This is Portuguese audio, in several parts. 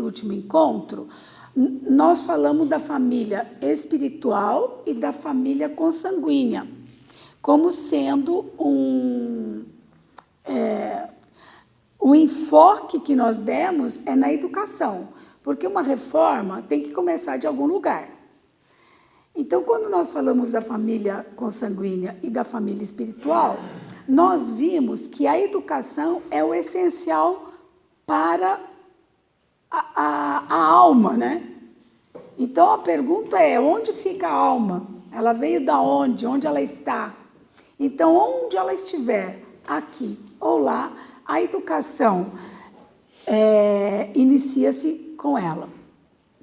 nesse último encontro, nós falamos da família espiritual e da família consanguínea, como sendo o enfoque que nós demos é na educação, porque uma reforma tem que começar de algum lugar. Então, quando nós falamos da família consanguínea e da família espiritual, nós vimos que a educação é o essencial para a alma, né? Então, a pergunta é, onde fica a alma? Ela veio da onde? Onde ela está? Então, onde ela estiver, aqui ou lá, a educação inicia-se com ela.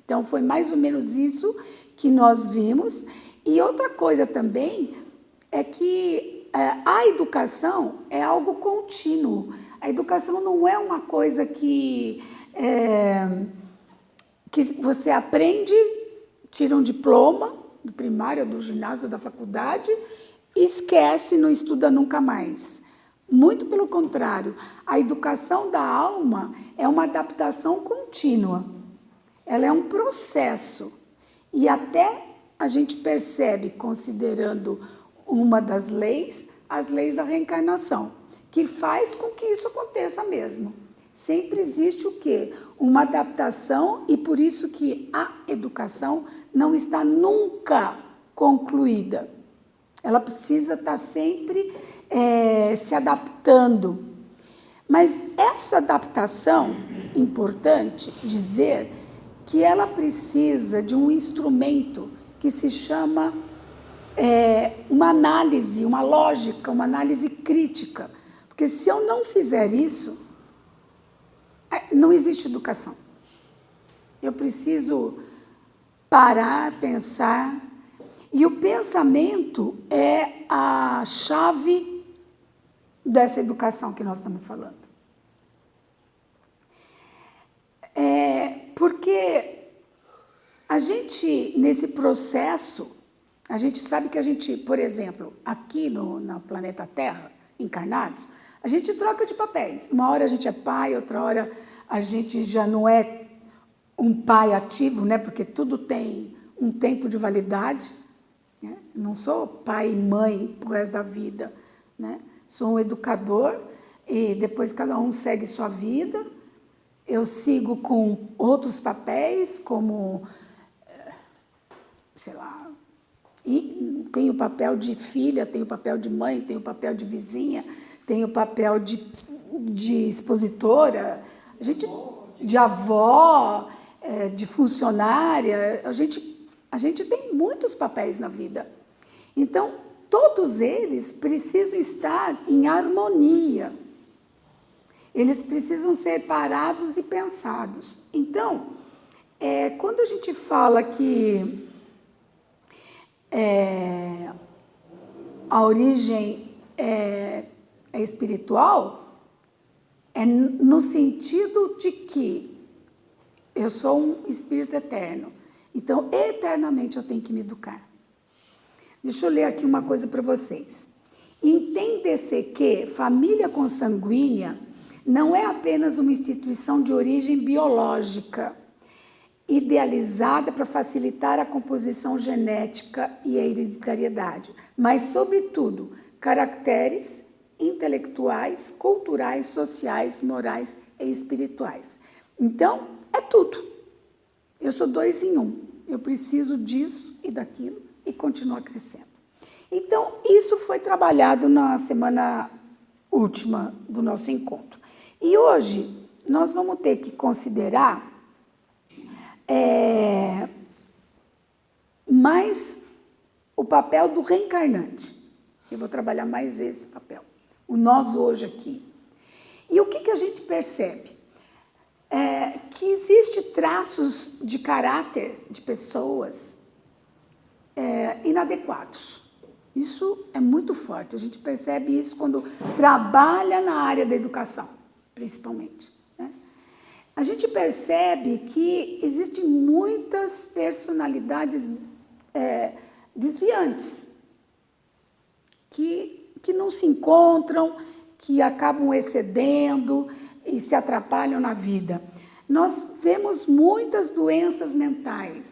Então, foi mais ou menos isso que nós vimos. E outra coisa também é que a educação é algo contínuo. A educação não é uma coisa que você aprende, tira um diploma do primário, do ginásio, da faculdade, e esquece, não estuda nunca mais. Muito pelo contrário, a educação da alma é uma adaptação contínua. Ela é um processo. E até a gente percebe, considerando uma das leis, as leis da reencarnação, que faz com que isso aconteça mesmo. Sempre existe o quê? Uma adaptação, e por isso que a educação não está nunca concluída. Ela precisa estar sempre se adaptando. Mas essa adaptação, importante dizer que ela precisa de um instrumento que se chama uma análise, uma lógica, uma análise crítica. Porque se eu não fizer isso, não existe educação. Eu preciso parar, pensar. E o pensamento é a chave dessa educação que nós estamos falando. Porque a gente, nesse processo, a gente sabe que a gente, por exemplo, aqui no planeta Terra, encarnados, a gente troca de papéis. Uma hora a gente é pai, outra hora a gente já não é um pai ativo, né? Porque tudo tem um tempo de validade. Né? Não sou pai e mãe pro resto da vida. Né? Sou um educador e depois cada um segue sua vida. Eu sigo com outros papéis, como, sei lá, e tenho o papel de filha, tenho o papel de mãe, tenho o papel de vizinha, tenho o papel de expositora, de avó, de funcionária. A gente tem muitos papéis na vida. Então, todos eles precisam estar em harmonia. Eles precisam ser parados e pensados. Então, quando a gente fala que a origem é espiritual, é no sentido de que eu sou um espírito eterno. Então, eternamente eu tenho que me educar. Deixa eu ler aqui uma coisa para vocês. Entende-se que família consanguínea não é apenas uma instituição de origem biológica, idealizada para facilitar a composição genética e a hereditariedade, mas, sobretudo, caracteres intelectuais, culturais, sociais, morais e espirituais. Então, é tudo. Eu sou 2 em 1. Eu preciso disso e daquilo e continuar crescendo. Então, isso foi trabalhado na semana última do nosso encontro. E hoje, nós vamos ter que considerar mais o papel do reencarnante. Eu vou trabalhar mais esse papel. O nós hoje aqui. E o que a gente percebe? Que existe traços de caráter de pessoas inadequados. Isso é muito forte. A gente percebe isso quando trabalha na área da educação, principalmente. Né? A gente percebe que existem muitas personalidades desviantes, que não se encontram, que acabam excedendo e se atrapalham na vida. Nós vemos muitas doenças mentais.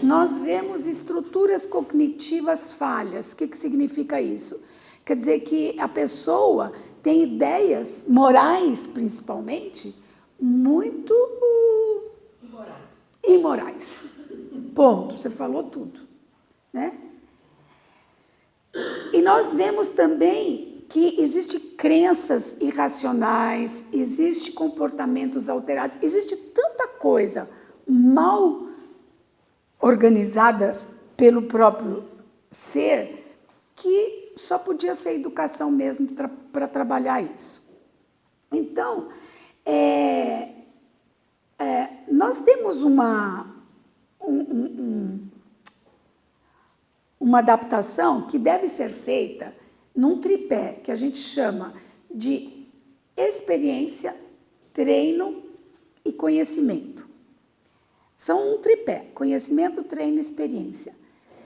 Nós vemos estruturas cognitivas falhas. O que significa isso? Quer dizer que a pessoa tem ideias morais, principalmente, muito imorais. Ponto. Você falou tudo, né? E nós vemos também que existem crenças irracionais, existem comportamentos alterados, existe tanta coisa mal organizada pelo próprio ser que só podia ser educação mesmo para trabalhar isso. Então, nós temos uma adaptação que deve ser feita num tripé que a gente chama de experiência, treino e conhecimento. São um tripé: conhecimento, treino e experiência.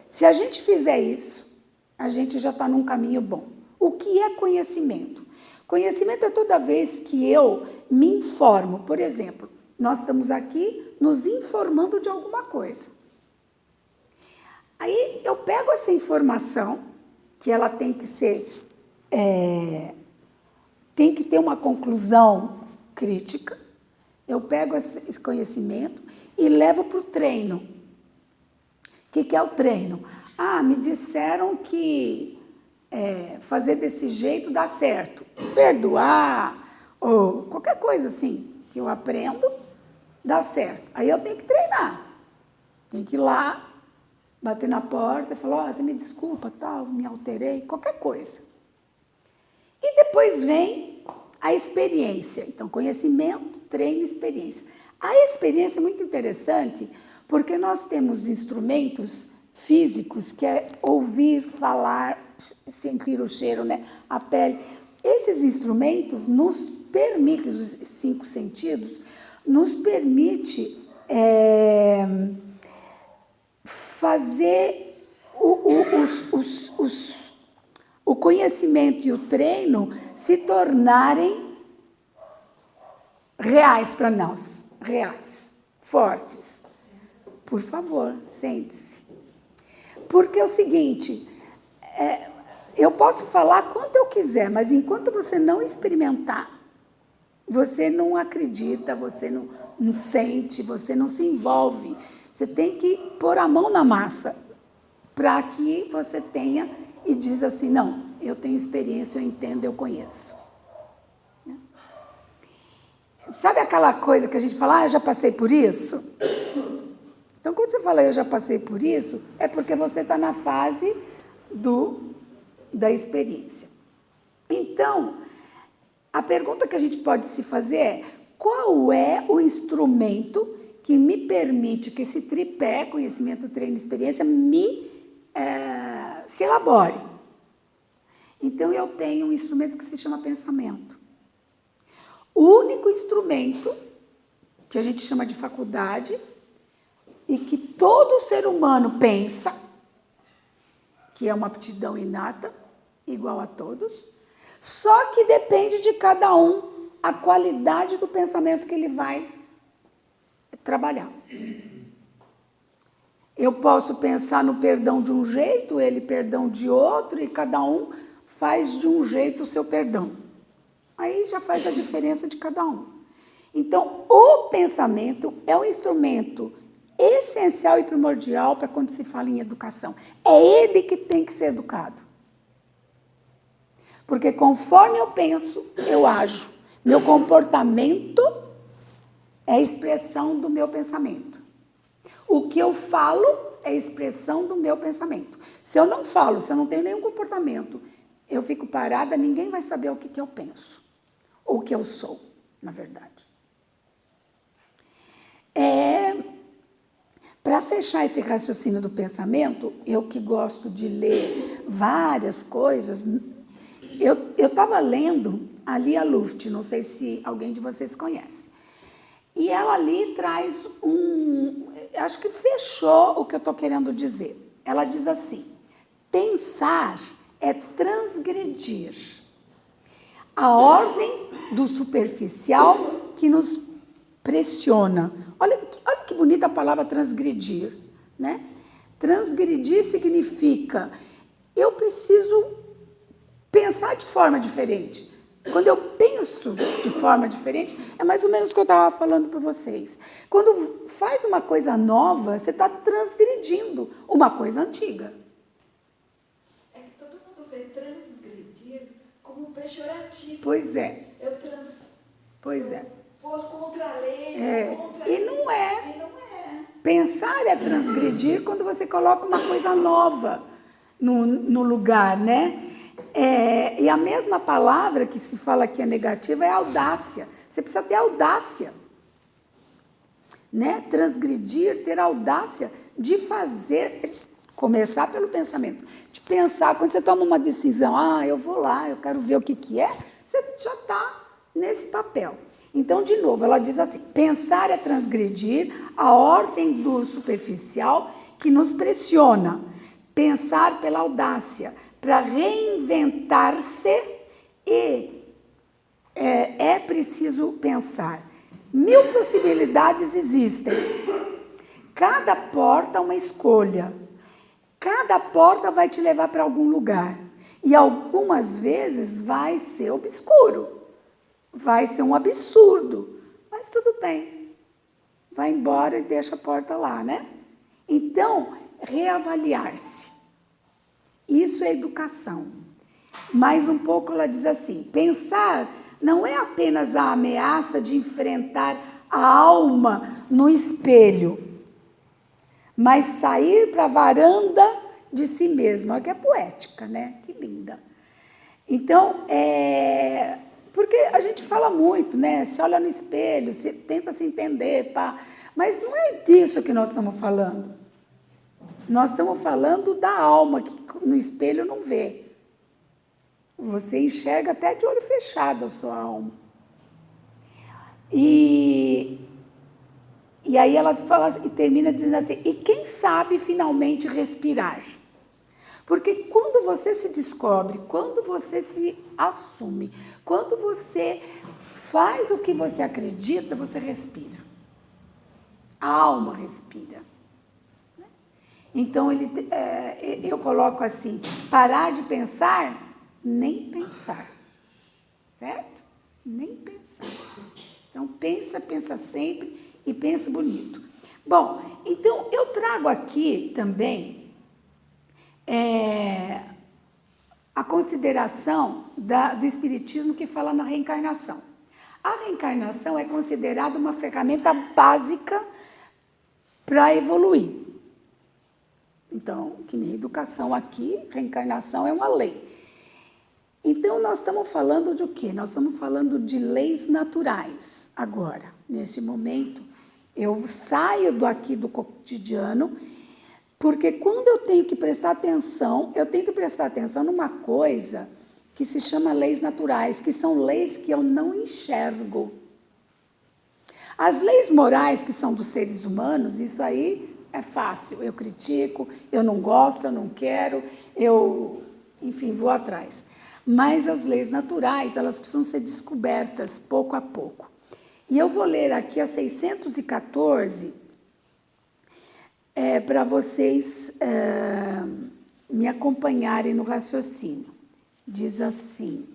Se a gente fizer isso, a gente já está num caminho bom. O que é conhecimento? Conhecimento é toda vez que eu me informo. Por exemplo, nós estamos aqui nos informando de alguma coisa. Aí eu pego essa informação, que ela tem que ser, tem que ter uma conclusão crítica. Eu pego esse conhecimento e levo para o treino. O que é o treino? Ah, me disseram que fazer desse jeito dá certo. Perdoar, ou qualquer coisa assim que eu aprendo, dá certo. Aí eu tenho que treinar. Tenho que ir lá, bater na porta e falar: você me desculpa, tal, me alterei, qualquer coisa. E depois vem a experiência. Então, conhecimento, treino e experiência. A experiência é muito interessante porque nós temos instrumentos físicos, que é ouvir, falar, sentir o cheiro, né? A pele. Esses instrumentos nos permitem, os 5 sentidos, nos permite fazer o conhecimento e o treino se tornarem reais para nós, reais, fortes. Por favor, sente-se. Porque é o seguinte, eu posso falar quanto eu quiser, mas enquanto você não experimentar, você não acredita, você não sente, você não se envolve. Você tem que pôr a mão na massa para que você tenha e diz assim: não, eu tenho experiência, eu entendo, eu conheço. Sabe aquela coisa que a gente fala: eu já passei por isso? Então, quando você fala eu já passei por isso, é porque você está na fase da experiência. Então, a pergunta que a gente pode se fazer é: qual é o instrumento que me permite que esse tripé, conhecimento, treino e experiência, se elabore? Então, eu tenho um instrumento que se chama pensamento. O único instrumento que a gente chama de faculdade e que todo ser humano pensa, que é uma aptidão inata, igual a todos, só que depende de cada um a qualidade do pensamento que ele vai trabalhar. Eu posso pensar no perdão de um jeito, ele perdão de outro, e cada um faz de um jeito o seu perdão. Aí já faz a diferença de cada um. Então, o pensamento é um instrumento essencial e primordial para quando se fala em educação. É ele que tem que ser educado. Porque conforme eu penso, eu ajo. Meu comportamento é a expressão do meu pensamento. O que eu falo é a expressão do meu pensamento. Se eu não falo, se eu não tenho nenhum comportamento, eu fico parada, ninguém vai saber o que eu penso. Ou o que eu sou, na verdade. Para fechar esse raciocínio do pensamento, eu que gosto de ler várias coisas, eu estava lendo a Lia Luft, não sei se alguém de vocês conhece. E ela ali traz acho que fechou o que eu estou querendo dizer. Ela diz assim: pensar é transgredir a ordem do superficial que nos pressiona. Olha que bonita a palavra transgredir, né? Transgredir significa eu preciso pensar de forma diferente. Quando eu penso de forma diferente, é mais ou menos o que eu estava falando para vocês. Quando faz uma coisa nova, você está transgredindo uma coisa antiga. É que todo mundo vê transgredir como pejorativo. Pois é. Pois é. Vou contra a lei, contra a E lei. não é. E não é. Pensar é transgredir quando você coloca uma coisa nova no lugar, né? E a mesma palavra que se fala que é negativa é audácia. Você precisa ter audácia, né? Transgredir, ter audácia de fazer, começar pelo pensamento, de pensar, quando você toma uma decisão, eu vou lá, eu quero ver o que é, você já está nesse papel. Então, de novo, ela diz assim, pensar é transgredir a ordem do superficial que nos pressiona, pensar pela audácia, para reinventar-se e é preciso pensar. 1000 possibilidades existem. Cada porta é uma escolha. Cada porta vai te levar para algum lugar. E algumas vezes vai ser obscuro. Vai ser um absurdo. Mas tudo bem. Vai embora e deixa a porta lá, né? Então, reavaliar-se. Isso é educação. Mais um pouco ela diz assim, pensar não é apenas a ameaça de enfrentar a alma no espelho, mas sair para a varanda de si mesma. Olha que é poética, né? Que linda. Então, porque a gente fala muito, né? Se olha no espelho, se tenta se entender, pá. Mas não é disso que nós estamos falando. Nós estamos falando da alma, que no espelho não vê. Você enxerga até de olho fechado a sua alma. E aí ela fala e termina dizendo assim, e quem sabe finalmente respirar? Porque quando você se descobre, quando você se assume, quando você faz o que você acredita, você respira. A alma respira. Então, eu coloco assim, parar de pensar, nem pensar. Certo? Nem pensar. Então, pensa sempre e pensa bonito. Bom, então eu trago aqui também a consideração do Espiritismo que fala na reencarnação. A reencarnação é considerada uma ferramenta básica para evoluir. Então, que nem educação aqui, reencarnação é uma lei. Então, nós estamos falando de o quê? Nós estamos falando de leis naturais agora. Nesse momento, eu saio daqui do cotidiano, porque quando eu tenho que prestar atenção numa coisa que se chama leis naturais, que são leis que eu não enxergo. As leis morais, que são dos seres humanos, isso aí é fácil. Eu critico, eu não gosto, eu não quero, enfim, vou atrás. Mas as leis naturais, elas precisam ser descobertas pouco a pouco. E eu vou ler aqui a 614 para vocês me acompanharem no raciocínio. Diz assim,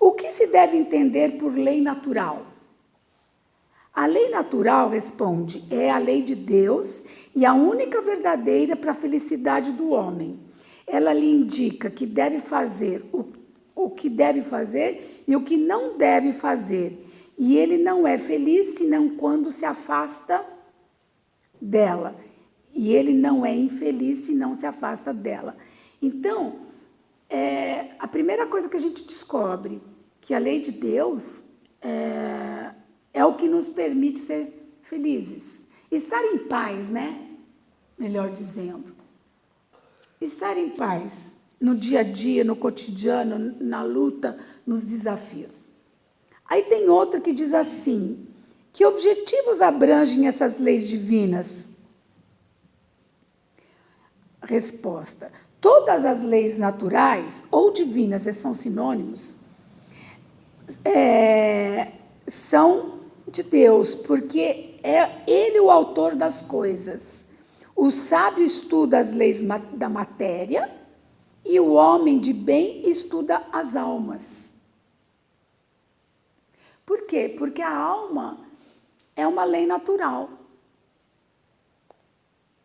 o que se deve entender por lei natural? A lei natural, responde, é a lei de Deus e a única verdadeira para a felicidade do homem. Ela lhe indica que deve fazer o que deve fazer e o que não deve fazer. E ele não é feliz senão quando se afasta dela. E ele não é infeliz se não se afasta dela. Então, a primeira coisa que a gente descobre, que a lei de Deus é o que nos permite ser felizes. Estar em paz, né? Melhor dizendo. Estar em paz no dia a dia, no cotidiano, na luta, nos desafios. Aí tem outra que diz assim, que objetivos abrangem essas leis divinas? Resposta, todas as leis naturais ou divinas, esses são sinônimos, são de Deus, porque é Ele o autor das coisas. O sábio estuda as leis da matéria e o homem de bem estuda as almas. Por quê? Porque a alma é uma lei natural.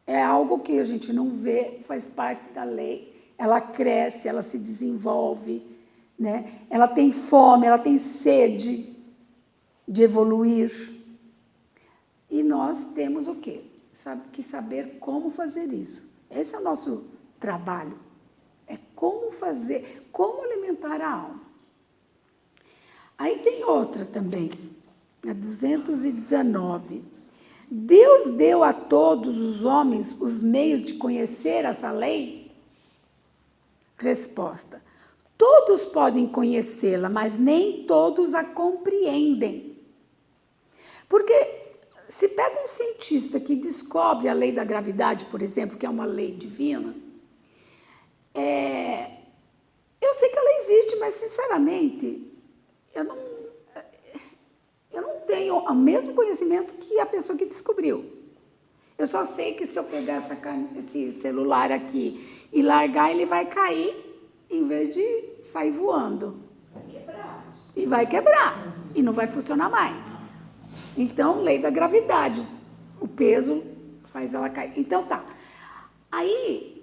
É algo que a gente não vê, faz parte da lei. Ela cresce, ela se desenvolve, né? Ela tem fome, ela tem sede de evoluir. E nós temos o quê? Que saber como fazer isso. Esse é o nosso trabalho. É como fazer, como alimentar a alma. Aí tem outra também, a 219. Deus deu a todos os homens os meios de conhecer essa lei? Resposta: todos podem conhecê-la, mas nem todos a compreendem. Porque se pega um cientista que descobre a lei da gravidade, por exemplo, que é uma lei divina, eu sei que ela existe, mas sinceramente, eu não tenho o mesmo conhecimento que a pessoa que descobriu. Eu só sei que se eu pegar esse celular aqui e largar, ele vai cair, em vez de sair voando. Vai quebrar. E vai quebrar, e não vai funcionar mais. Então, lei da gravidade, o peso faz ela cair. Então, tá. Aí,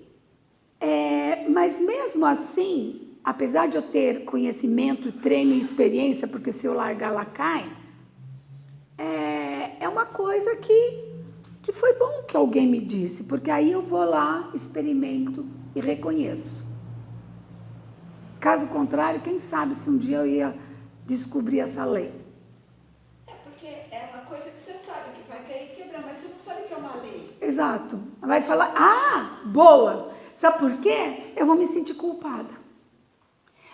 mas mesmo assim, apesar de eu ter conhecimento, treino e experiência, porque se eu largar, ela cai, é uma coisa que foi bom que alguém me disse, porque aí eu vou lá, experimento e reconheço. Caso contrário, quem sabe se um dia eu ia descobrir essa lei. Porque é uma coisa que você sabe que vai cair e quebrar, mas você não sabe que é uma lei. Exato. Vai falar, boa. Sabe por quê? Eu vou me sentir culpada.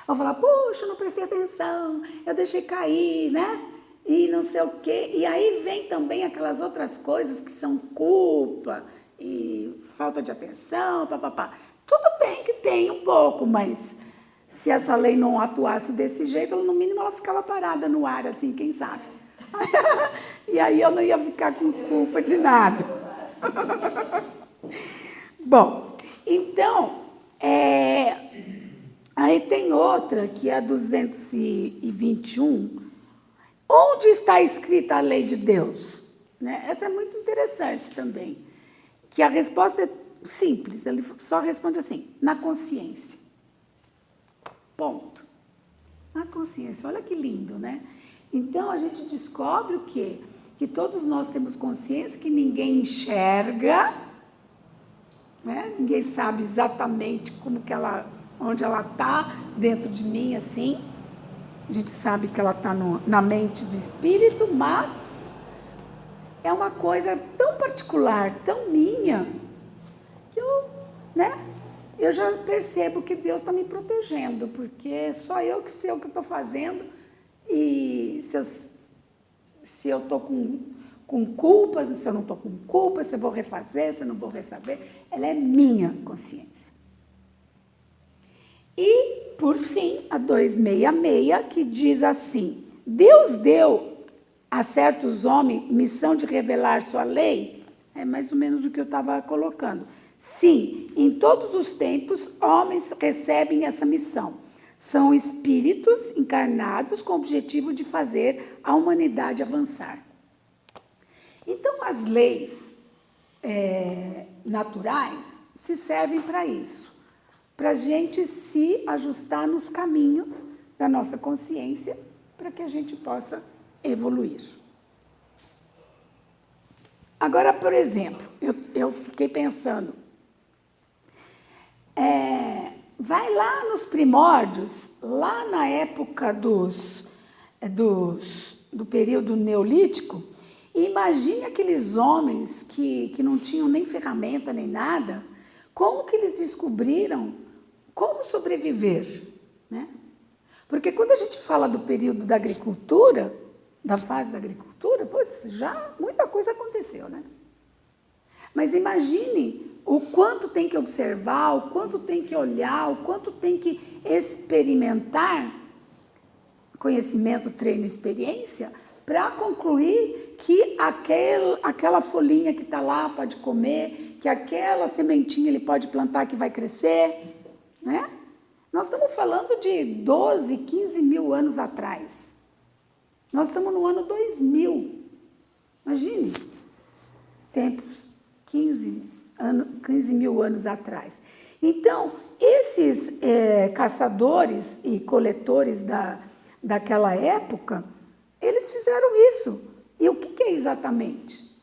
Eu vou falar, poxa, eu não prestei atenção, eu deixei cair, né? E não sei o quê. E aí vem também aquelas outras coisas que são culpa e falta de atenção, papapá. Tudo bem que tem um pouco, mas se essa lei não atuasse desse jeito, no mínimo ela ficava parada no ar, assim, quem sabe? E aí eu não ia ficar com culpa de nada. Bom, então, aí tem outra, que é a 221. Onde está escrita a lei de Deus? Né? Essa é muito interessante também. Que a resposta é simples, ele só responde assim, na consciência. Ponto. Na consciência, olha que lindo, né? Então, a gente descobre o quê? Que todos nós temos consciência, que ninguém enxerga, né? Ninguém sabe exatamente onde ela está dentro de mim, assim. A gente sabe que ela está na mente do espírito, mas é uma coisa tão particular, tão minha, que eu já percebo que Deus está me protegendo, porque só eu que sei o que estou fazendo, e se eu estou com culpas, se eu não estou com culpa, se eu vou refazer, se eu não vou refazer, ela é minha consciência. E, por fim, a 266, que diz assim, Deus deu a certos homens missão de revelar sua lei, é mais ou menos o que eu estava colocando. Sim, em todos os tempos, homens recebem essa missão. São espíritos encarnados com o objetivo de fazer a humanidade avançar. Então, as leis naturais se servem para isso. Para a gente se ajustar nos caminhos da nossa consciência, para que a gente possa evoluir. Agora, por exemplo, eu fiquei pensando, vai lá nos primórdios, lá na época do período neolítico, e imagine aqueles homens que não tinham nem ferramenta nem nada, como que eles descobriram como sobreviver, né? Porque quando a gente fala do período da agricultura, da fase da agricultura, putz, já muita coisa aconteceu, né? Mas imagine o quanto tem que observar, o quanto tem que olhar, o quanto tem que experimentar, conhecimento, treino e experiência, para concluir que aquela folhinha que está lá pode comer, que aquela sementinha ele pode plantar que vai crescer, né? Nós estamos falando de 12, 15 mil anos atrás. Nós estamos no ano 2000. Imagine, tempos, 15 mil anos atrás. Então, esses caçadores e coletores daquela época, eles fizeram isso. E o que é exatamente?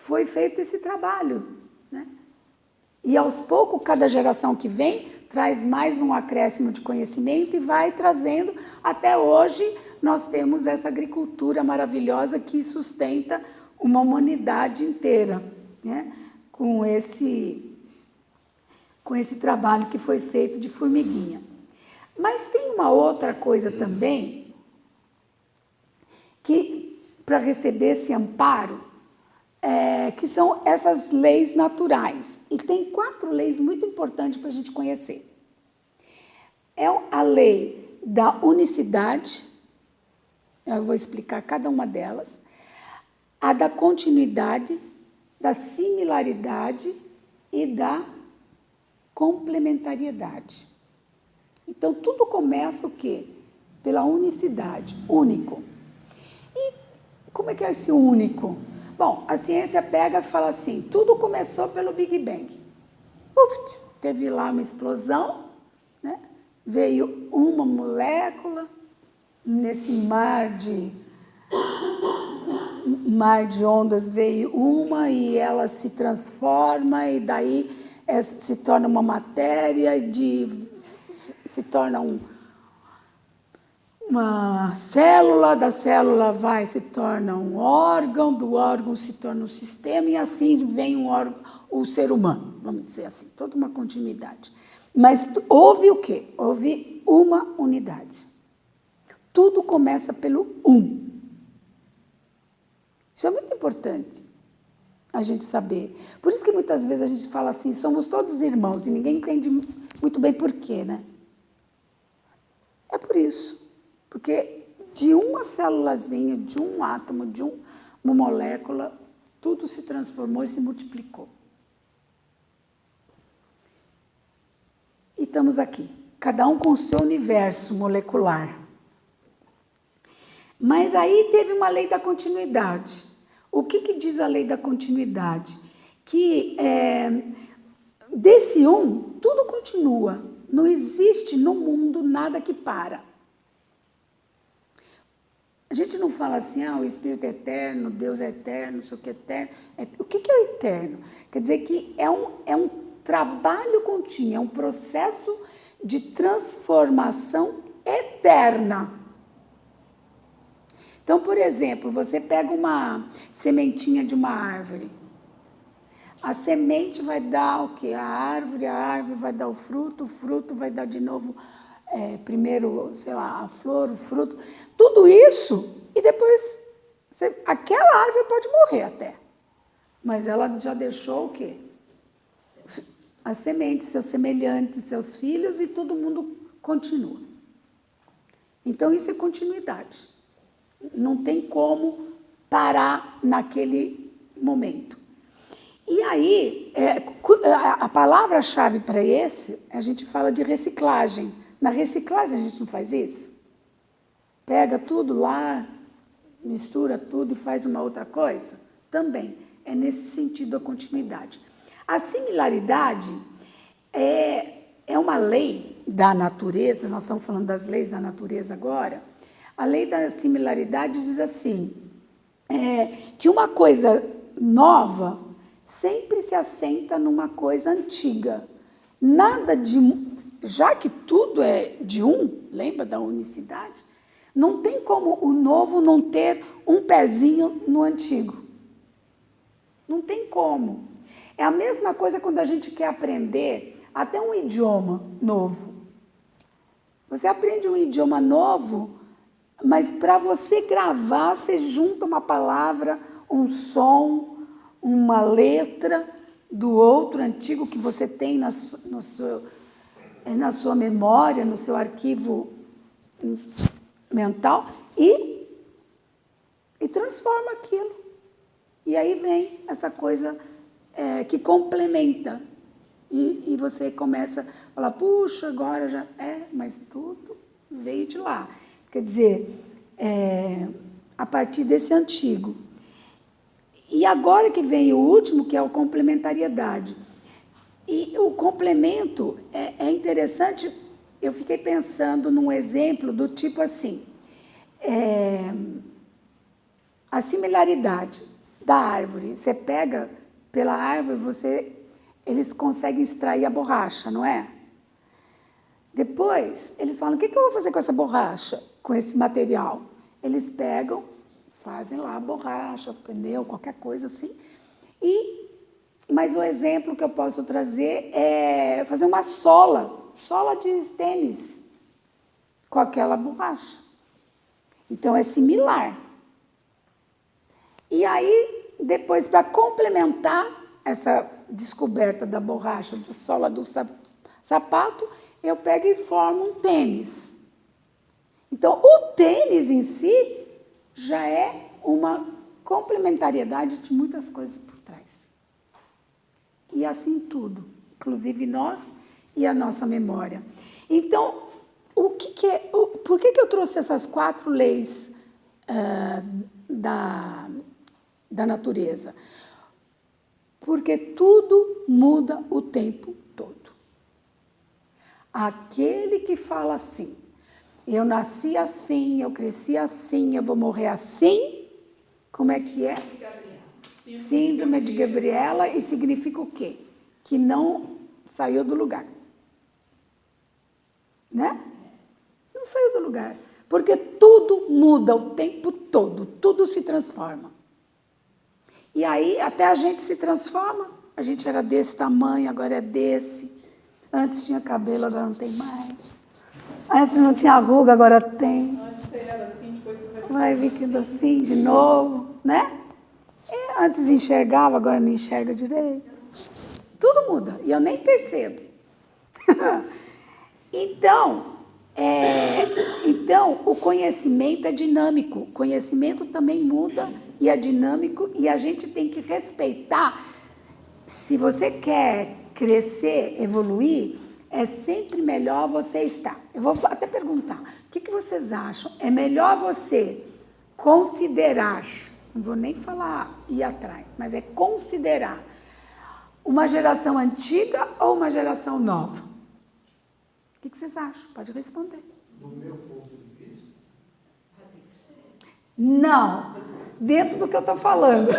Foi feito esse trabalho, né? E aos poucos, cada geração que vem traz mais um acréscimo de conhecimento e vai trazendo. Até hoje, nós temos essa agricultura maravilhosa que sustenta uma humanidade inteira, né? Com esse trabalho que foi feito de formiguinha. Mas tem uma outra coisa também, que para receber esse amparo, que são essas leis naturais. E tem 4 leis muito importantes para a gente conhecer. É a lei da unicidade, eu vou explicar cada uma delas, a da continuidade, da similaridade e da complementariedade. Então, tudo começa o quê? Pela unicidade, único. E como é que é esse único? Bom, a ciência pega e fala assim, tudo começou pelo Big Bang. Puf, teve lá uma explosão, né? Veio uma molécula nesse mar de ondas, veio uma e ela se transforma e daí se torna uma matéria, se torna uma célula, da célula se torna um órgão, do órgão se torna um sistema, e assim vem o ser humano, vamos dizer assim, toda uma continuidade. Mas houve o quê? Houve uma unidade. Tudo começa pelo um. Isso é muito importante a gente saber. Por isso que muitas vezes a gente fala assim, somos todos irmãos, e ninguém entende muito bem por quê, né? É por isso. Porque de uma célulazinha, de um átomo, de uma molécula, tudo se transformou e se multiplicou. E estamos aqui, cada um com o seu universo molecular. Mas aí teve uma lei da continuidade. O que diz a lei da continuidade? Que desse tudo continua. Não existe no mundo nada que para. A gente não fala assim, o Espírito é eterno, Deus é eterno, não sei o que é eterno. O que é o eterno? Quer dizer que é um trabalho contínuo, é um processo de transformação eterna. Então, por exemplo, você pega uma sementinha de uma árvore. A semente vai dar o quê? A árvore vai dar o fruto vai dar de novo, primeiro, sei lá, a flor, o fruto. Tudo isso, e depois, aquela árvore pode morrer até. Mas ela já deixou o quê? A semente, seus semelhantes, seus filhos, e todo mundo continua. Então, isso é continuidade. Não tem como parar naquele momento. E aí, a palavra-chave para a gente fala de reciclagem. Na reciclagem a gente não faz isso? Pega tudo lá, mistura tudo e faz uma outra coisa? Também, é nesse sentido a continuidade. A similaridade é uma lei da natureza, nós estamos falando das leis da natureza agora. A lei da similaridade diz assim, que uma coisa nova sempre se assenta numa coisa antiga. Nada já que tudo é de lembra da unicidade? Não tem como o novo não ter um pezinho no antigo. Não tem como. É a mesma coisa quando a gente quer aprender até um idioma novo. Você aprende um idioma novo, mas para você gravar, você junta uma palavra, um som, uma letra do outro antigo que você tem na sua memória, no seu arquivo mental e transforma aquilo. E aí vem essa coisa que complementa. E você começa a falar, puxa, agora já... mas tudo veio de lá. Quer dizer, a partir desse antigo. E agora que vem o último, que é a complementariedade. E o complemento é interessante, eu fiquei pensando num exemplo do tipo assim, a similaridade da árvore. Você pega pela árvore, eles conseguem extrair a borracha, não é? Depois, eles falam, o que eu vou fazer com essa borracha, com esse material? Eles pegam, fazem lá a borracha, pneu, qualquer coisa assim. Mas o exemplo que eu posso trazer é fazer uma sola de tênis, com aquela borracha. Então, é similar. E aí, depois, para complementar essa descoberta da borracha, da sola do sapato, eu pego e formo um tênis. Então, o tênis em si já é uma complementariedade de muitas coisas por trás. E assim tudo, inclusive nós e a nossa memória. Então, por que eu trouxe essas 4 leis da natureza? Porque tudo muda o tempo todo. Aquele que fala assim, eu nasci assim, eu cresci assim, eu vou morrer assim, como é que é? Síndrome de Gabriela, e significa o quê? Que não saiu do lugar. Né? Não saiu do lugar. Porque tudo muda o tempo todo, tudo se transforma. E aí até a gente se transforma. A gente era desse tamanho, agora é desse. Antes tinha cabelo, agora não tem mais. Antes não tinha ruga, agora tem. Antes você era assim, depois você vai ficando assim de novo, né? E antes enxergava, agora não enxerga direito. Tudo muda, e eu nem percebo. Então, o conhecimento é dinâmico. O conhecimento também muda e é dinâmico, e a gente tem que respeitar. Se você quer crescer, evoluir, é sempre melhor você estar. Eu vou até perguntar, o que vocês acham? É melhor você considerar, não vou nem falar ir atrás, mas é considerar uma geração antiga ou uma geração nova? O que vocês acham? Pode responder. Do meu ponto de vista, não, dentro do que eu estou falando.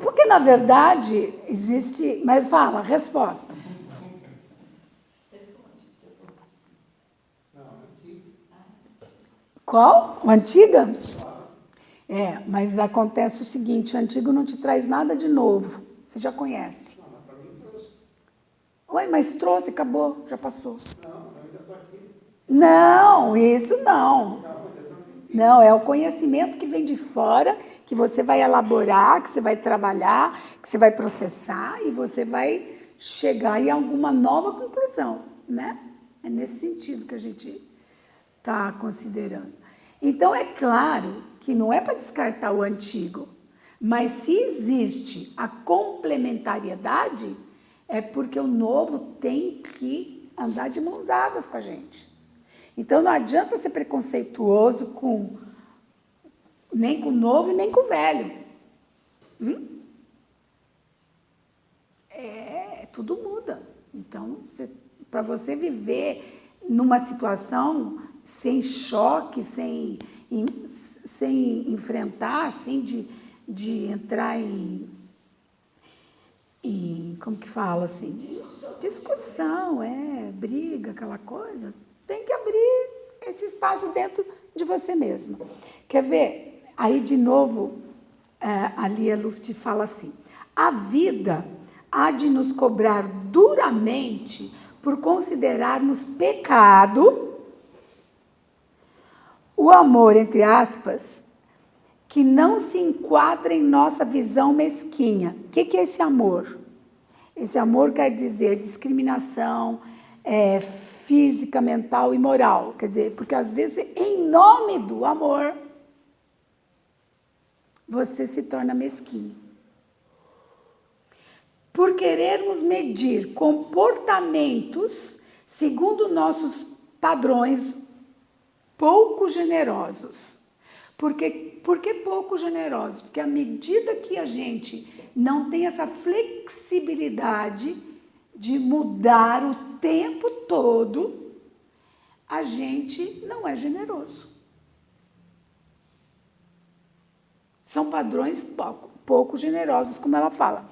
Porque, na verdade, existe... Mas fala, resposta. não, antigo. Qual? O antiga? Mas acontece o seguinte, o antigo não te traz nada de novo. Você já conhece. Não, mas para mim trouxe. Oi, mas trouxe, acabou, já passou. Não, eu ainda estou aqui. Não, isso não. Não, eu estou aqui. Não, é o conhecimento que vem de fora, que você vai elaborar, que você vai trabalhar, que você vai processar e você vai chegar em alguma nova conclusão, né? É nesse sentido que a gente está considerando. Então, é claro que não é para descartar o antigo, mas se existe a complementariedade, é porque o novo tem que andar de mãos dadas com a gente. Então, não adianta ser preconceituoso nem com o novo e nem com o velho. Tudo muda. Então, para você viver numa situação sem choque, sem enfrentar, assim, de entrar em como que fala assim? Discussão, briga, aquela coisa. Tem que abrir esse espaço dentro de você mesma. Quer ver? Aí, de novo, a Lia Luft fala assim, a vida há de nos cobrar duramente por considerarmos pecado o amor, entre aspas, que não se enquadra em nossa visão mesquinha. O que é esse amor? Esse amor quer dizer discriminação física, mental e moral. Quer dizer, porque às vezes, em nome do amor, você se torna mesquinho. Por querermos medir comportamentos segundo nossos padrões pouco generosos. Por que pouco generosos? Porque à medida que a gente não tem essa flexibilidade de mudar o tempo todo, a gente não é generoso. São padrões pouco generosos, como ela fala.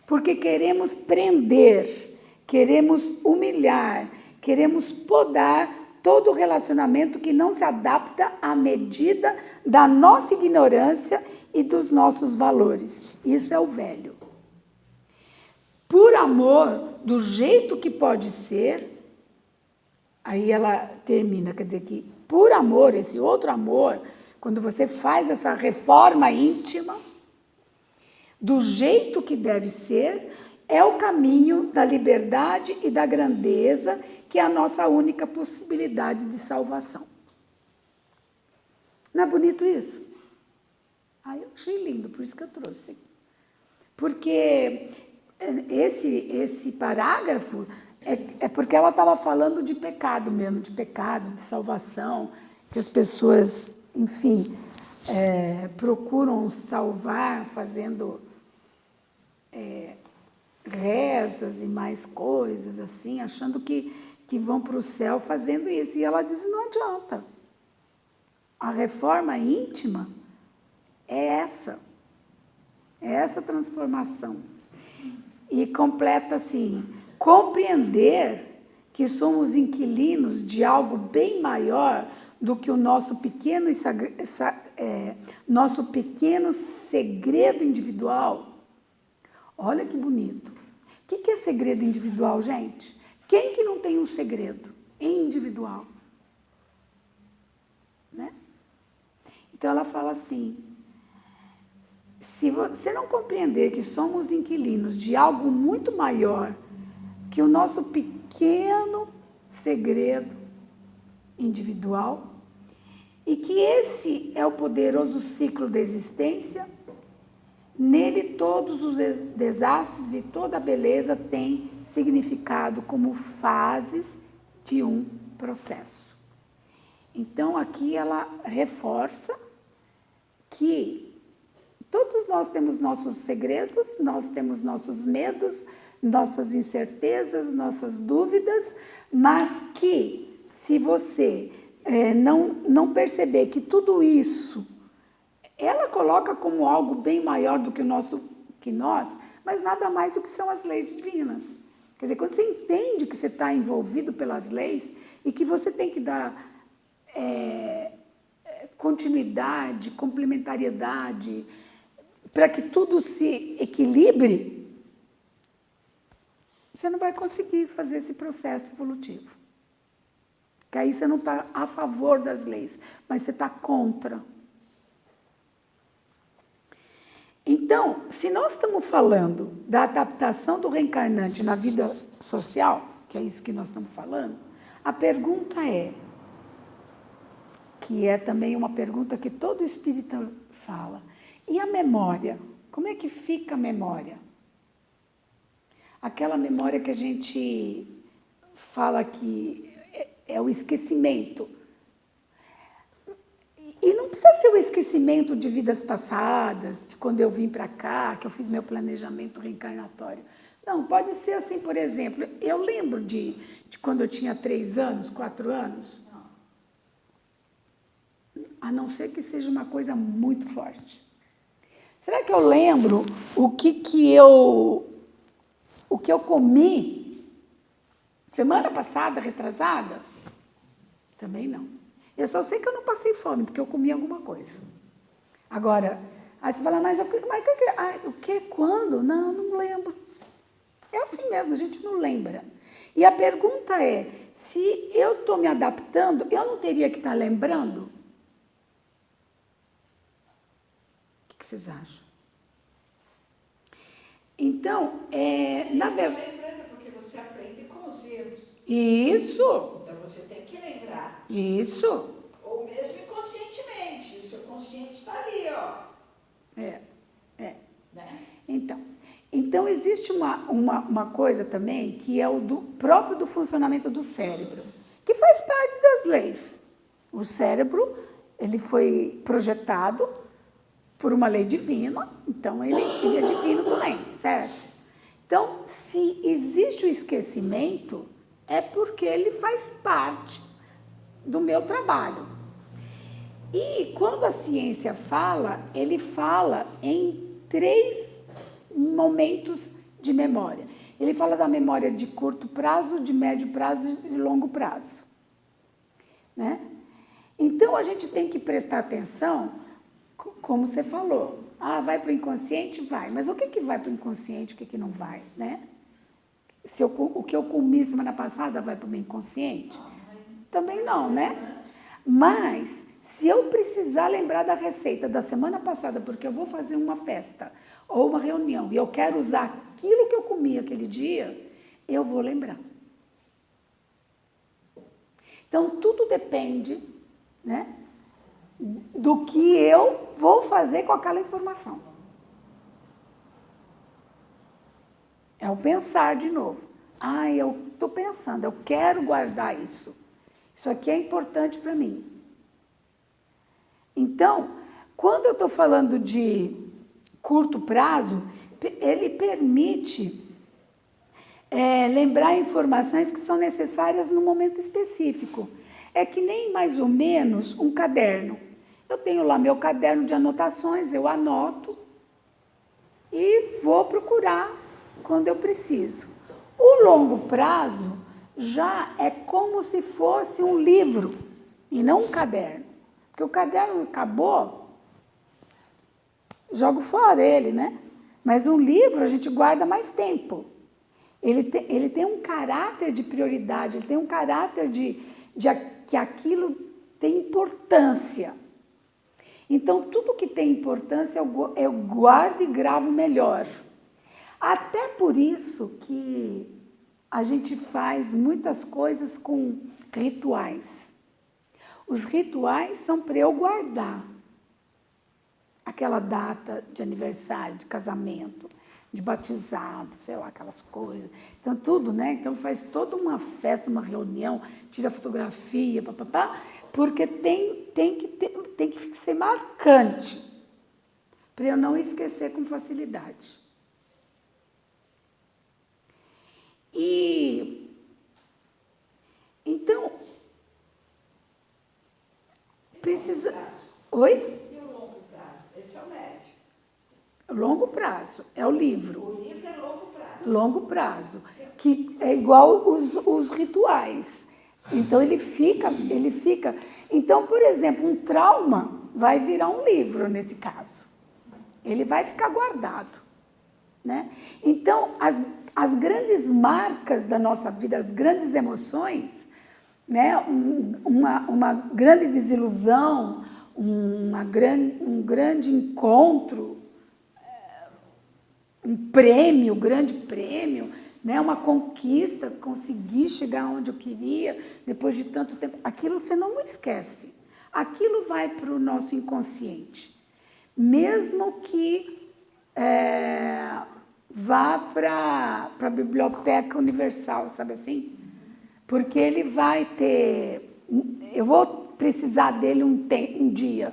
Porque queremos prender, queremos humilhar, queremos podar todo relacionamento que não se adapta à medida da nossa ignorância e dos nossos valores. Isso é o velho. Por amor, do jeito que pode ser, aí ela termina, quer dizer que por amor, esse outro amor, quando você faz essa reforma íntima, do jeito que deve ser, é o caminho da liberdade e da grandeza, que é a nossa única possibilidade de salvação. Não é bonito isso? Eu achei lindo, por isso que eu trouxe. Porque esse parágrafo é porque ela estava falando de pecado mesmo, de pecado, de salvação, que as pessoas, enfim, procuram salvar fazendo rezas e mais coisas assim, achando que vão para o céu fazendo isso. E ela diz, não adianta. A reforma íntima é essa transformação. E completa assim, compreender que somos inquilinos de algo bem maior do que o nosso pequeno segredo individual. Olha que bonito. O que é segredo individual, gente? Quem que não tem um segredo individual? Né? Então ela fala assim, se você não compreender que somos inquilinos de algo muito maior que o nosso pequeno segredo individual, e que esse é o poderoso ciclo da existência, nele todos os desastres e toda a beleza têm significado como fases de um processo. Então aqui ela reforça que todos nós temos nossos segredos, nós temos nossos medos, nossas incertezas, nossas dúvidas, mas que se você não perceber que tudo isso, ela coloca como algo bem maior do que nós, mas nada mais do que são as leis divinas. Quer dizer, quando você entende que você está envolvido pelas leis e que você tem que dar continuidade, complementariedade, para que tudo se equilibre, você não vai conseguir fazer esse processo evolutivo. Que aí você não está a favor das leis, mas você está contra. Então, se nós estamos falando da adaptação do reencarnante na vida social, que é isso que nós estamos falando, a pergunta que é também uma pergunta que todo espírita fala, e a memória? Como é que fica a memória? Aquela memória que a gente fala que é o esquecimento. E não precisa ser o esquecimento de vidas passadas, de quando eu vim para cá, que eu fiz meu planejamento reencarnatório. Não, pode ser assim, por exemplo, eu lembro de quando eu tinha 3 anos, 4 anos. A não ser que seja uma coisa muito forte. Será que eu lembro o que eu comi semana passada, retrasada? Também não. Eu só sei que eu não passei fome, porque eu comi alguma coisa. Agora, aí você fala, mas o que? Quando? Não lembro. É assim mesmo, a gente não lembra. E a pergunta é, se eu estou me adaptando, eu não teria que estar lembrando? O que vocês acham? Então, na verdade... Lembrando, porque você aprende com os erros. Isso, Então você tem que lembrar. isso. Ou mesmo inconscientemente. O seu consciente está ali, ó. É. Né? Então existe uma coisa também que é o próprio do funcionamento do cérebro, que faz parte das leis. O cérebro, ele foi projetado por uma lei divina, então ele é divino também, certo? Então, se existe o esquecimento, é porque ele faz parte do meu trabalho. E quando a ciência fala, ele fala em 3 momentos de memória. Ele fala da memória de curto prazo, de médio prazo e de longo prazo. Né? Então, a gente tem que prestar atenção, como você falou. Vai para o inconsciente? Vai. Mas o que vai para o inconsciente, o que não vai? Né? O que eu comi semana passada vai para o meu inconsciente? Também não, né? Mas, se eu precisar lembrar da receita da semana passada, porque eu vou fazer uma festa ou uma reunião e eu quero usar aquilo que eu comi aquele dia, eu vou lembrar. Então, tudo depende, né, do que eu vou fazer com aquela informação. É o pensar de novo. Eu estou pensando, eu quero guardar isso. Isso aqui é importante para mim. Então, quando eu estou falando de curto prazo, ele permite lembrar informações que são necessárias no momento específico. É que nem mais ou menos um caderno. Eu tenho lá meu caderno de anotações, eu anoto e vou procurar quando eu preciso. O longo prazo já é como se fosse um livro e não um caderno. Porque o caderno acabou, jogo fora ele, né? Mas um livro a gente guarda mais tempo. Ele tem um caráter de prioridade, ele tem um caráter de que aquilo tem importância. Então, tudo que tem importância eu guardo e gravo melhor. Até por isso que a gente faz muitas coisas com rituais. Os rituais são para eu guardar aquela data de aniversário, de casamento, de batizado, sei lá, aquelas coisas. Então, tudo, né? Então, faz toda uma festa, uma reunião, tira fotografia, papapá, porque tem que ser marcante, para eu não esquecer com facilidade. E, então, precisa... Oi? E o longo prazo? Esse é o médio. Longo prazo, é o livro. O livro é longo prazo. Longo prazo, que é igual os rituais. Então, ele fica... Então, por exemplo, um trauma vai virar um livro, nesse caso. Ele vai ficar guardado. Né? Então, as grandes marcas da nossa vida, as grandes emoções, né? Uma grande desilusão, um grande encontro, um prêmio, grande prêmio, né? Uma conquista, conseguir chegar onde eu queria depois de tanto tempo. Aquilo você não esquece. Aquilo vai para o nosso inconsciente. Mesmo que vá para a Biblioteca Universal, sabe assim? Porque ele vai ter... Eu vou precisar dele um dia.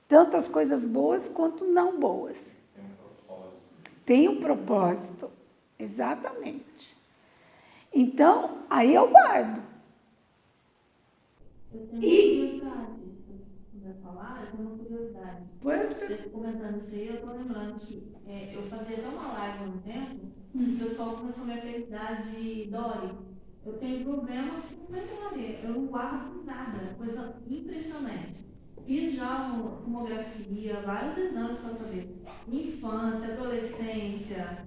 Tanto as coisas boas quanto não boas. Tem um propósito. Exatamente. Então, aí eu guardo. Eu tenho uma curiosidade, se puder falar, eu tenho uma curiosidade. Pode. Você comentando isso aí, eu estou lembrando que eu fazia até uma live há um tempo, e o pessoal começou a me apelidar de Dori. Eu tenho problema com memória, eu não guardo nada, coisa impressionante. Fiz já uma tomografia, vários exames para saber infância, adolescência,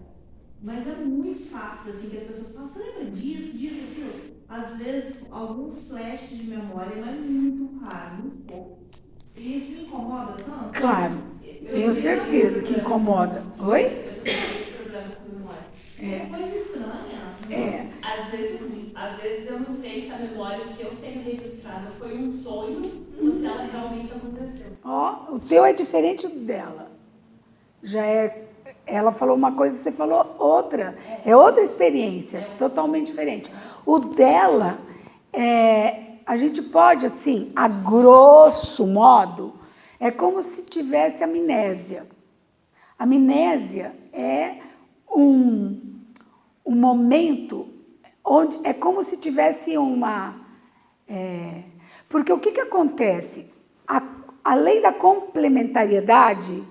mas é muito fácil, assim, que as pessoas falam, você lembra disso, aquilo? Às vezes, alguns flashes de memória, mas é muito raro, muito pouco. E isso me incomoda tanto? Claro, tenho certeza que incomoda. Oi? tenho esse problema com memória. É coisa estranha. É. Às vezes eu não sei se a memória que eu tenho registrada foi um sonho ou se ela realmente aconteceu. Ó, o teu é diferente do dela. Já é. Ela falou uma coisa, você falou outra. É outra experiência, totalmente diferente. O dela, a gente pode, assim, a grosso modo, é como se tivesse amnésia. Amnésia é um momento onde é como se tivesse uma... porque o que acontece? A lei da complementariedade,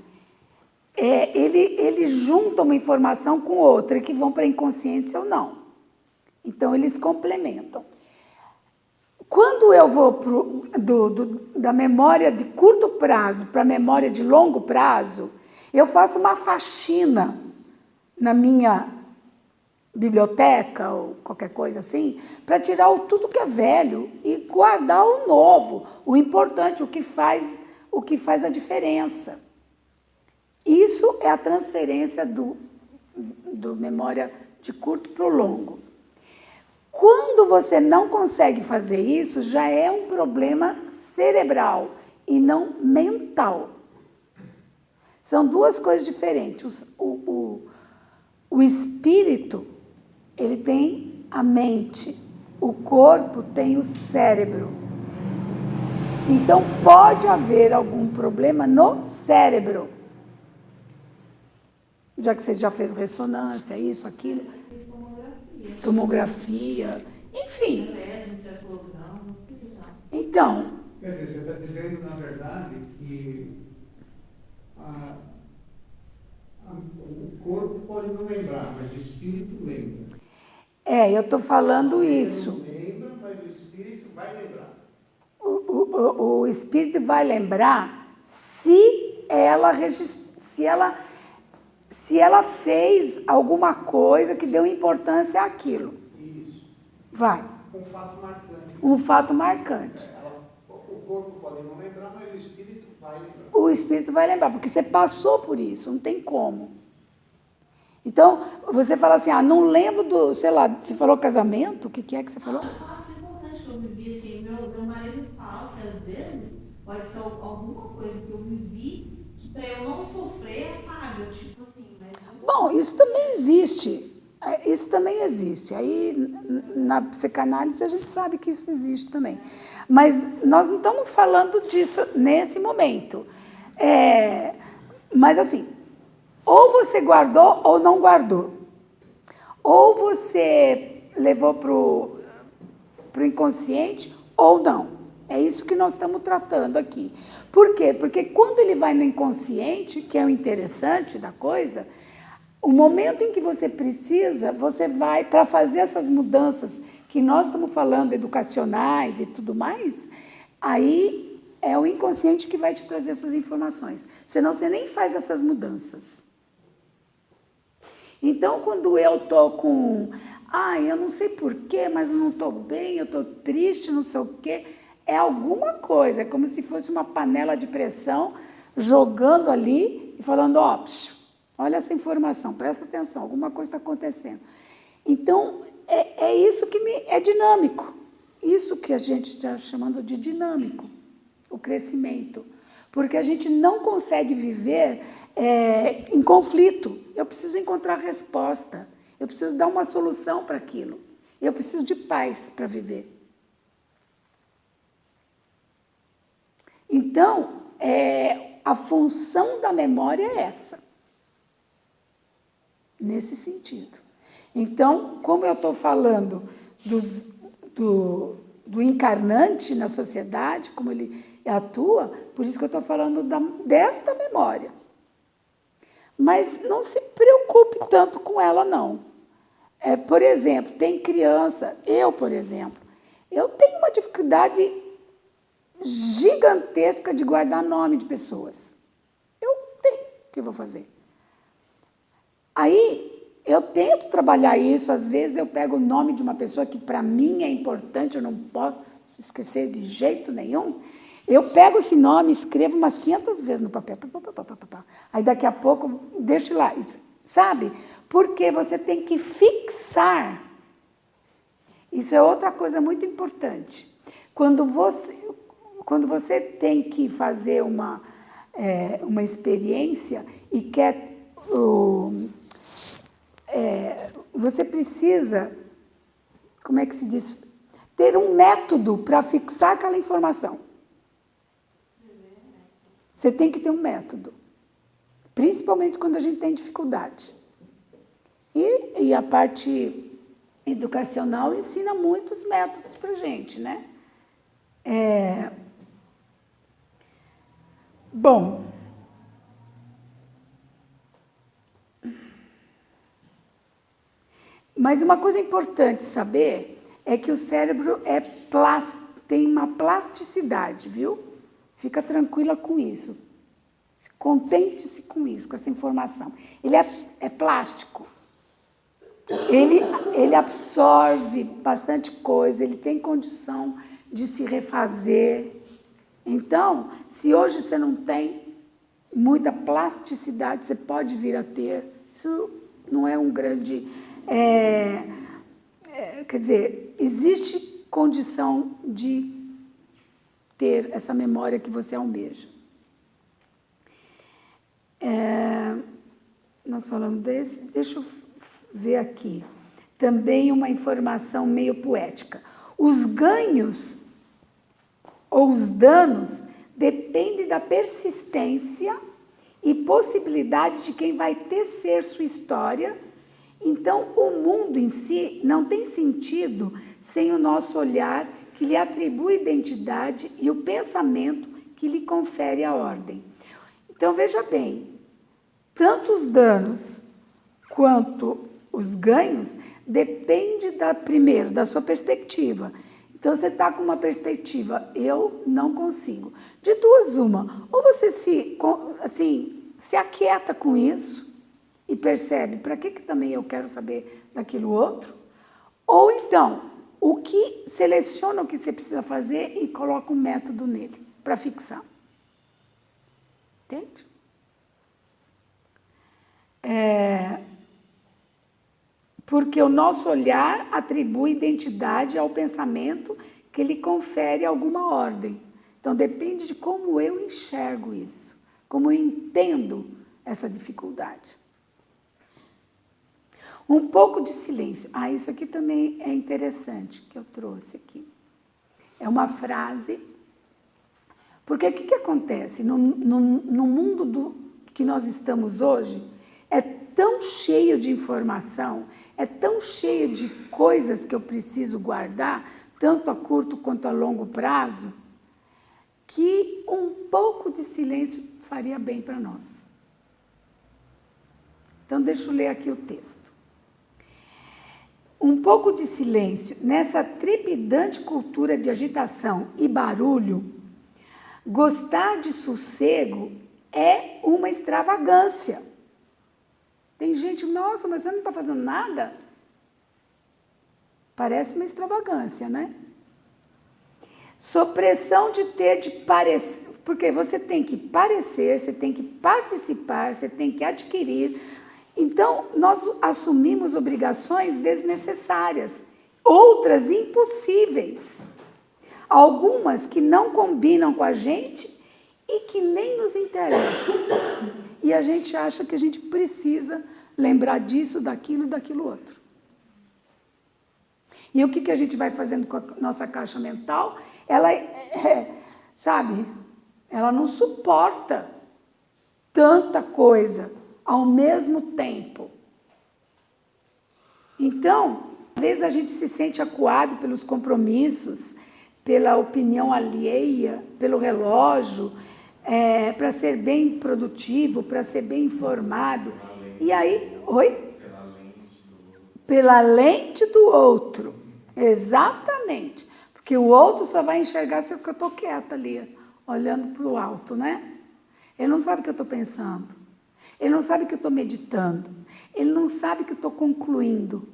ele junta uma informação com outra, que vão para inconsciente ou não. Então, eles complementam. Quando eu vou da memória de curto prazo para a memória de longo prazo, eu faço uma faxina na minha biblioteca ou qualquer coisa assim, para tirar tudo que é velho e guardar o novo, o importante, o que faz a diferença. Isso é a transferência do memória de curto para o longo. Quando você não consegue fazer isso, já é um problema cerebral e não mental. São duas coisas diferentes. O espírito, ele tem a mente, o corpo tem o cérebro. Então, pode haver algum problema no cérebro. Já que você já fez ressonância, isso, aquilo. Tomografia, enfim. Então. Quer dizer, você está dizendo, na verdade, que o corpo pode não lembrar, mas o espírito lembra. Eu estou falando isso. Não lembra, mas o espírito vai lembrar. O espírito vai lembrar se ela fez alguma coisa que deu importância àquilo. Isso. Vai. Um fato marcante. Um fato marcante. O corpo pode não lembrar, mas o espírito vai lembrar. O espírito vai lembrar, porque você passou por isso, não tem como. Então, você fala assim, não lembro do, sei lá, você falou casamento? O que é que você falou? Eu falo que isso é importante que eu vivi, assim, meu marido fala que às vezes pode ser alguma coisa que eu vivi que para eu não sofrer apaga, tipo assim, mas... Bom, isso também existe. Isso também existe. Aí, na psicanálise, a gente sabe que isso existe também. Mas nós não estamos falando disso nesse momento. Mas, assim, ou você guardou ou não guardou. Ou você levou para o inconsciente ou não. É isso que nós estamos tratando aqui. Por quê? Porque quando ele vai no inconsciente, que é o interessante da coisa, o momento em que você precisa, você vai para fazer essas mudanças que nós estamos falando, educacionais e tudo mais, aí é o inconsciente que vai te trazer essas informações. Senão você nem faz essas mudanças. Então, quando eu estou com... eu não sei porquê, mas eu não estou bem, eu estou triste, não sei o quê. É alguma coisa, é como se fosse uma panela de pressão jogando ali e falando, olha essa informação, presta atenção, alguma coisa está acontecendo. Então, é isso que é dinâmico. Isso que a gente está chamando de dinâmico, o crescimento. Porque a gente não consegue viver em conflito. Eu preciso encontrar resposta. Eu preciso dar uma solução para aquilo. Eu preciso de paz para viver. Então, a função da memória é essa. Nesse sentido. Então, como eu estou falando do encarnante na sociedade, como ele atua, por isso que eu estou falando desta memória. Mas não se preocupe tanto com ela, não. Por exemplo, tem criança, por exemplo, eu tenho uma dificuldade gigantesca de guardar nome de pessoas. Eu tenho, o que eu vou fazer? Aí, eu tento trabalhar isso, às vezes eu pego o nome de uma pessoa que para mim é importante, eu não posso esquecer de jeito nenhum. Eu pego esse nome, escrevo umas 500 vezes no papel. Aí daqui a pouco, deixo lá. sabe? Porque você tem que fixar. Isso é outra coisa muito importante. Quando você tem que fazer uma experiência e quer... você precisa, como é que se diz? Ter um método para fixar aquela informação. Você tem que ter um método. Principalmente quando a gente tem dificuldade. E a parte educacional ensina muitos métodos para a gente, né? Bom, mas uma coisa importante saber é que o cérebro tem uma plasticidade, viu? Fica tranquila com isso. Contente-se com isso, com essa informação. Ele é plástico. Ele absorve bastante coisa, ele tem condição de se refazer. Então, se hoje você não tem muita plasticidade, você pode vir a ter. Isso não é um grande... quer dizer, existe condição de ter essa memória que você almeja. Nós falamos desse, deixa eu ver aqui. Também uma informação meio poética. Os ganhos ou os danos dependem da persistência e possibilidade de quem vai tecer sua história. Então, o mundo em si não tem sentido sem o nosso olhar que lhe atribui identidade e o pensamento que lhe confere a ordem. Então, veja bem, tanto os danos quanto os ganhos dependem primeiro da sua perspectiva. Então, você está com uma perspectiva, eu não consigo. De duas, uma. Ou você se aquieta com isso e percebe, para que também eu quero saber daquilo outro? Ou então, seleciona o que você precisa fazer e coloca um método nele, para fixar. Entende? Porque o nosso olhar atribui identidade ao pensamento que lhe confere alguma ordem. Então, depende de como eu enxergo isso, como eu entendo essa dificuldade. Um pouco de silêncio. Isso aqui também é interessante, que eu trouxe aqui. É uma frase. Porque o que acontece? No mundo que nós estamos hoje, é tão cheio de informação, é tão cheio de coisas que eu preciso guardar, tanto a curto quanto a longo prazo, que um pouco de silêncio faria bem para nós. Então, deixa eu ler aqui o texto. Um pouco de silêncio nessa trepidante cultura de agitação e barulho, gostar de sossego é uma extravagância. Tem gente, nossa, mas você não está fazendo nada? Parece uma extravagância, né? Sob pressão de ter de parecer, porque você tem que parecer, você tem que participar, você tem que adquirir. Então, nós assumimos obrigações desnecessárias, outras impossíveis, algumas que não combinam com a gente e que nem nos interessam. E a gente acha que a gente precisa lembrar disso, daquilo outro. E o que a gente vai fazendo com a nossa caixa mental? Ela, sabe, ela não suporta tanta coisa ao mesmo tempo. Então, às vezes a gente se sente acuado pelos compromissos, pela opinião alheia, pelo relógio, para ser bem produtivo, para ser bem informado. E aí, Pela lente do outro. Exatamente. Porque o outro só vai enxergar se eu estou quieta ali, olhando para o alto, né? Ele não sabe o que eu estou pensando. Ele não sabe que eu estou meditando. Ele não sabe que eu estou concluindo.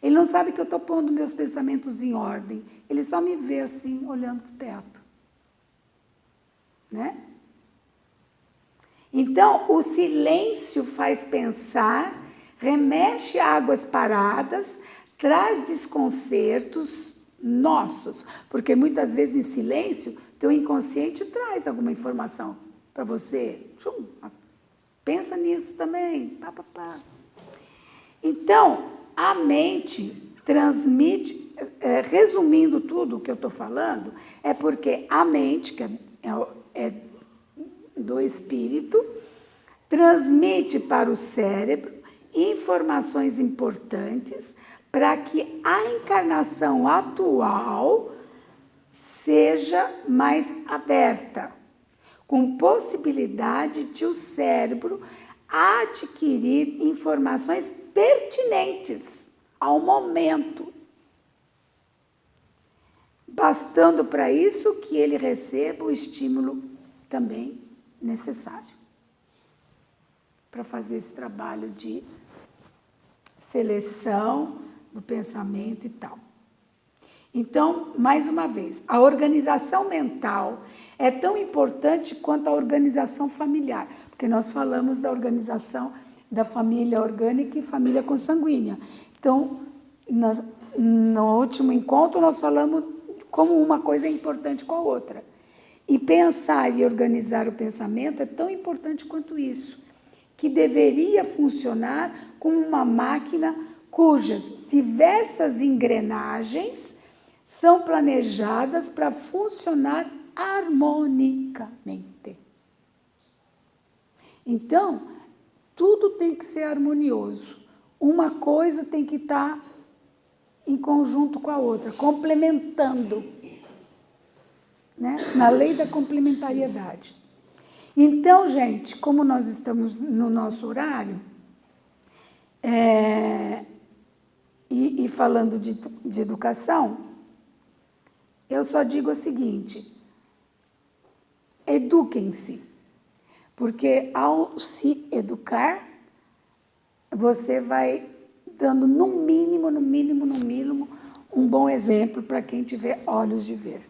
Ele não sabe que eu estou pondo meus pensamentos em ordem. Ele só me vê assim, olhando para o teto. Né? Então, o silêncio faz pensar, remexe águas paradas, traz desconcertos nossos, porque muitas vezes em silêncio, teu inconsciente traz alguma informação para você. Pensa nisso também. Pá, pá, pá. Então, a mente transmite, resumindo tudo o que eu estou falando, é porque a mente, que é do espírito, transmite para o cérebro informações importantes para que a encarnação atual seja mais aberta, com possibilidade de o cérebro adquirir informações pertinentes ao momento, bastando para isso que ele receba o estímulo também necessário para fazer esse trabalho de seleção do pensamento e tal. Então, mais uma vez, a organização mental é tão importante quanto a organização familiar, porque nós falamos da organização da família orgânica e família consanguínea. Então, no último encontro, nós falamos como uma coisa é importante com a outra. E pensar e organizar o pensamento é tão importante quanto isso, que deveria funcionar como uma máquina cujas diversas engrenagens são planejadas para funcionar harmonicamente. Então, tudo tem que ser harmonioso. Uma coisa tem que estar em conjunto com a outra, complementando, né? Na lei da complementariedade. Então, gente, como nós estamos no nosso horário, e falando de educação, eu só digo o seguinte: eduquem-se, porque ao se educar, você vai dando no mínimo, um bom exemplo para quem tiver olhos de ver.